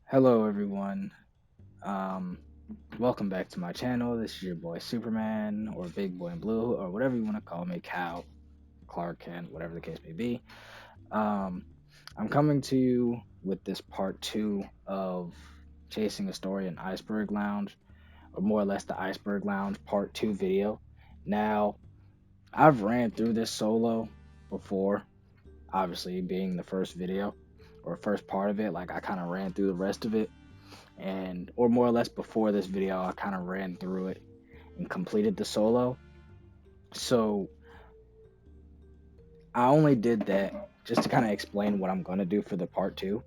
Hello, everyone. Um, Welcome back to my channel. This is your boy Superman, or Big Boy in Blue, or whatever you want to call me, Cal, Clark Kent, whatever the case may be. Um, I'm coming to you with this part two of Chasing a Story in Iceberg Lounge, or more or less the Iceberg Lounge part two video. Now, I've ran through this solo before, obviously being the first video or first part of it. Like I kind of ran through the rest of it and or more or less before this video I kind of ran through it and completed the solo. So I only did that just to kind of explain what I'm going to do for the part 2.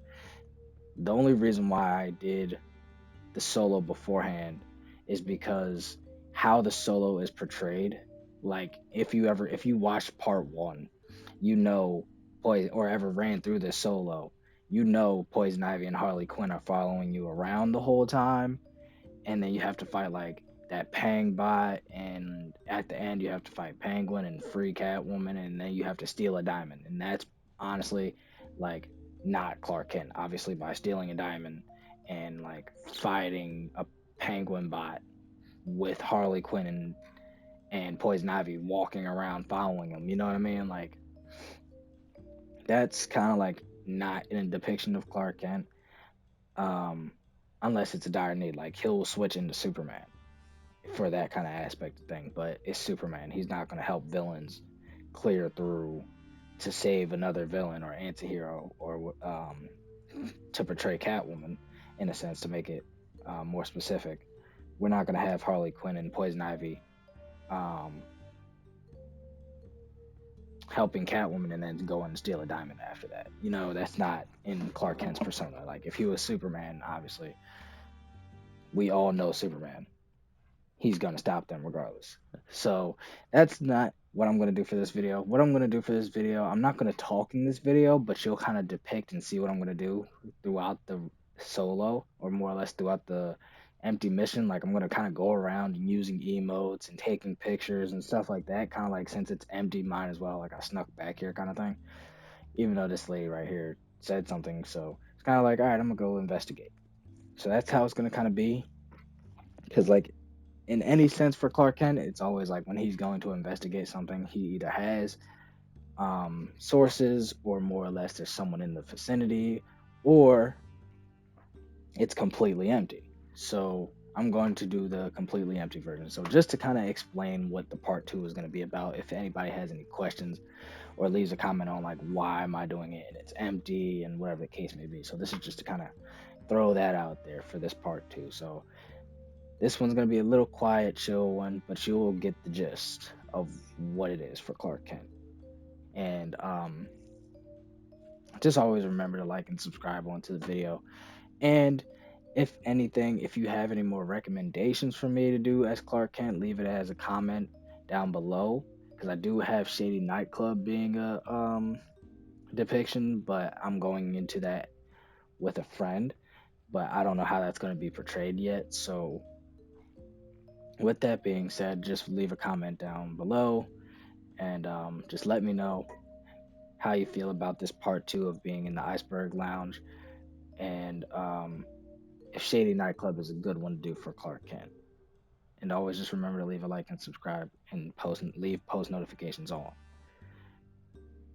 The only reason why I did the solo beforehand is because how the solo is portrayed, like if you watched part 1, you know Poison, or ever ran through this solo, you know Poison Ivy and Harley Quinn are following you around the whole time, and then you have to fight like that Pang bot, and at the end you have to fight Penguin and free Catwoman, and then you have to steal a diamond, and that's honestly like not Clark Kent, obviously, by stealing a diamond and like fighting a Penguin bot with Harley Quinn and Poison Ivy walking around following him. You know what I mean? Like that's kind of like not in a depiction of Clark Kent, um, unless it's a dire need. Like he'll switch into Superman for that kind of aspect of thing, but it's Superman. He's not going to help villains clear through to save another villain or antihero, or to portray Catwoman, in a sense, to make it more specific. We're not going to have Harley Quinn and Poison Ivy um, helping Catwoman and then go and steal a diamond after that. You know, that's not in Clark Kent's persona. Like, if he was Superman, obviously, we all know Superman. He's going to stop them regardless. So that's not what I'm going to do for this video. What I'm going to do for this video, I'm not going to talk in this video, but you'll kind of depict and see what I'm going to do throughout the solo, or more or less throughout the empty mission. Like I'm going to kind of go around and using emotes and taking pictures and stuff like that. Kind of like, since it's empty, might as well, like I snuck back here kind of thing. Even though this lady right here said something. So it's kind of like, all right, I'm going to go investigate. So that's how it's going to kind of be. Because like in any sense for Clark Kent, it's always like when he's going to investigate something, he either has sources, or more or less there's someone in the vicinity, or it's completely empty. So I'm going to do the completely empty version. So just to kind of explain what the part 2 is going to be about, if anybody has any questions or leaves a comment on like why am I doing it and it's empty and whatever the case may be. So this is just to kind of throw that out there for this part 2. So this one's going to be a little quiet, chill one, but you will get the gist of what it is for Clark Kent. And just always remember to like and subscribe onto the video. And if anything, if you have any more recommendations for me to do as Clark Kent, leave it as a comment down below. Because I do have Shady Nightclub being a depiction, but I'm going into that with a friend. But I don't know how that's going to be portrayed yet. So with that being said, just leave a comment down below, and just let me know how you feel about this part 2 of being in the Iceberg Lounge, and if Shady Nightclub is a good one to do for Clark Kent. And always just remember to leave a like and subscribe, and leave post notifications on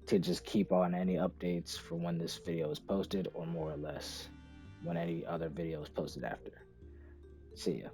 to just keep on any updates for when this video is posted, or more or less when any other video is posted after. See ya.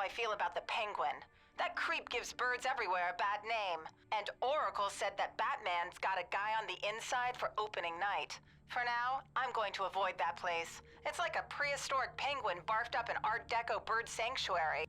I feel about the Penguin. That creep gives birds everywhere a bad name. And Oracle said that Batman's got a guy on the inside for opening night. For now, I'm going to avoid that place. It's like a prehistoric penguin barfed up an Art Deco bird sanctuary.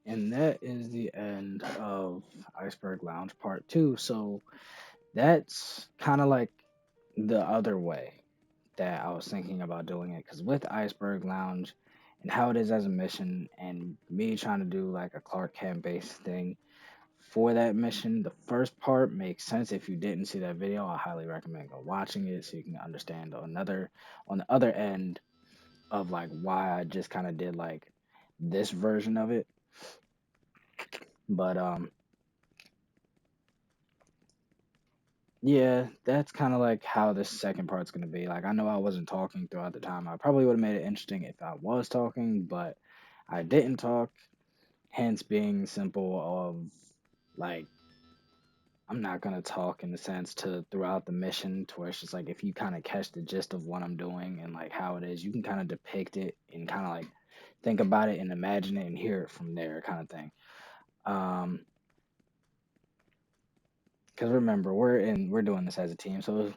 And that is the end of Iceberg Lounge Part 2. So that's kind of like the other way that I was thinking about doing it. Because with Iceberg Lounge and how it is as a mission, and me trying to do like a Clark Kent based thing for that mission, the first part makes sense. If you didn't see that video, I highly recommend go watching it so you can understand on the other end of like why I just kind of did like this version of it. But yeah, that's kind of like how this second part's gonna be. Like I know I wasn't talking throughout the time. I probably would have made it interesting if I was talking, but I didn't talk. Hence being simple of like I'm not gonna talk in the sense to throughout the mission to where it's just like if you kind of catch the gist of what I'm doing and like how it is, you can kind of depict it and kind of like think about it and imagine it and hear it from there kind of thing. Um, because remember we're doing this as a team, so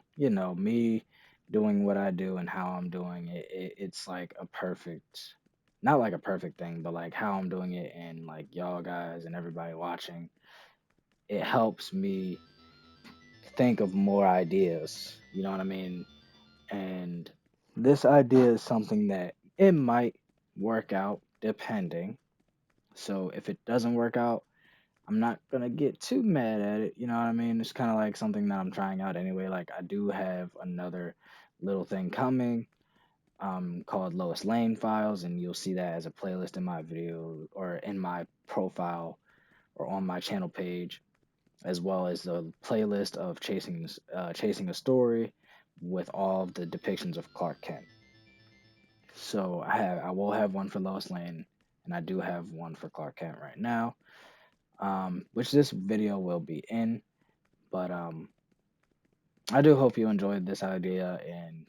me doing what I do and how I'm doing it's like a perfect, not like a perfect thing, but like how I'm doing it and like y'all guys and everybody watching, it helps me think of more ideas. You know what I mean? And This idea is something that it might work out depending. So if it doesn't work out, I'm not gonna get too mad at it. You know what I mean? It's kind of like something that I'm trying out anyway. Like I do have another little thing coming, called Lois Lane Files, and you'll see that as a playlist in my video or in my profile or on my channel page, as well as the playlist of chasing a story with all of the depictions of Clark Kent. So I will have one for Lois Lane, and I do have one for Clark Kent right now, which this video will be in. But I do hope you enjoyed this idea and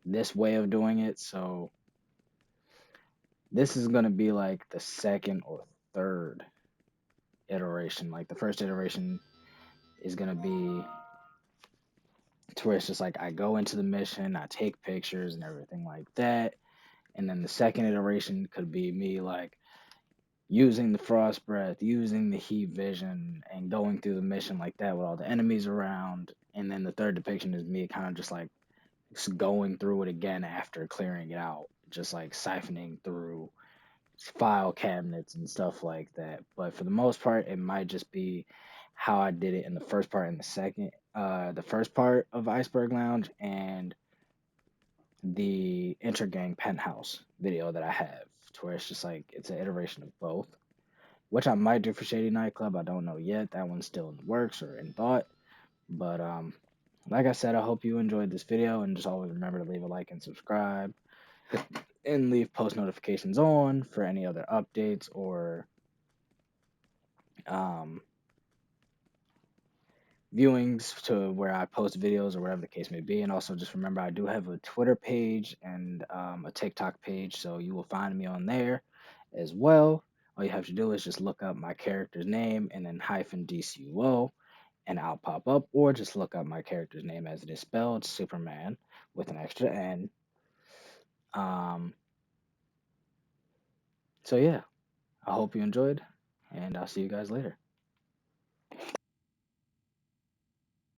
this way of doing it. So this is gonna be like the second or third iteration. Like the first iteration is gonna be to where it's just like I go into the mission, I take pictures and everything like that. And then the second iteration could be me like using the frost breath, using the heat vision, and going through the mission like that with all the enemies around. And then the third depiction is me kind of just like just going through it again after clearing it out, just like siphoning through file cabinets and stuff like that. But for the most part, it might just be how I did it in the first part and the first part of Iceberg Lounge and the Intergang Penthouse video that I have, to where it's just like it's an iteration of both, which I might do for Shady Nightclub. I don't know yet. That one's still in the works or in thought. But like I said, I hope you enjoyed this video, and just always remember to leave a like and subscribe, and leave post notifications on for any other updates or um, viewings to where I post videos or whatever the case may be. And also just remember I do have a Twitter page and a TikTok page, so you will find me on there as well. All you have to do is just look up my character's name and then hyphen DCUO and I'll pop up, or just look up my character's name as it is spelled, Superman, with an extra N. Um, so yeah, I hope you enjoyed, and I'll see you guys later.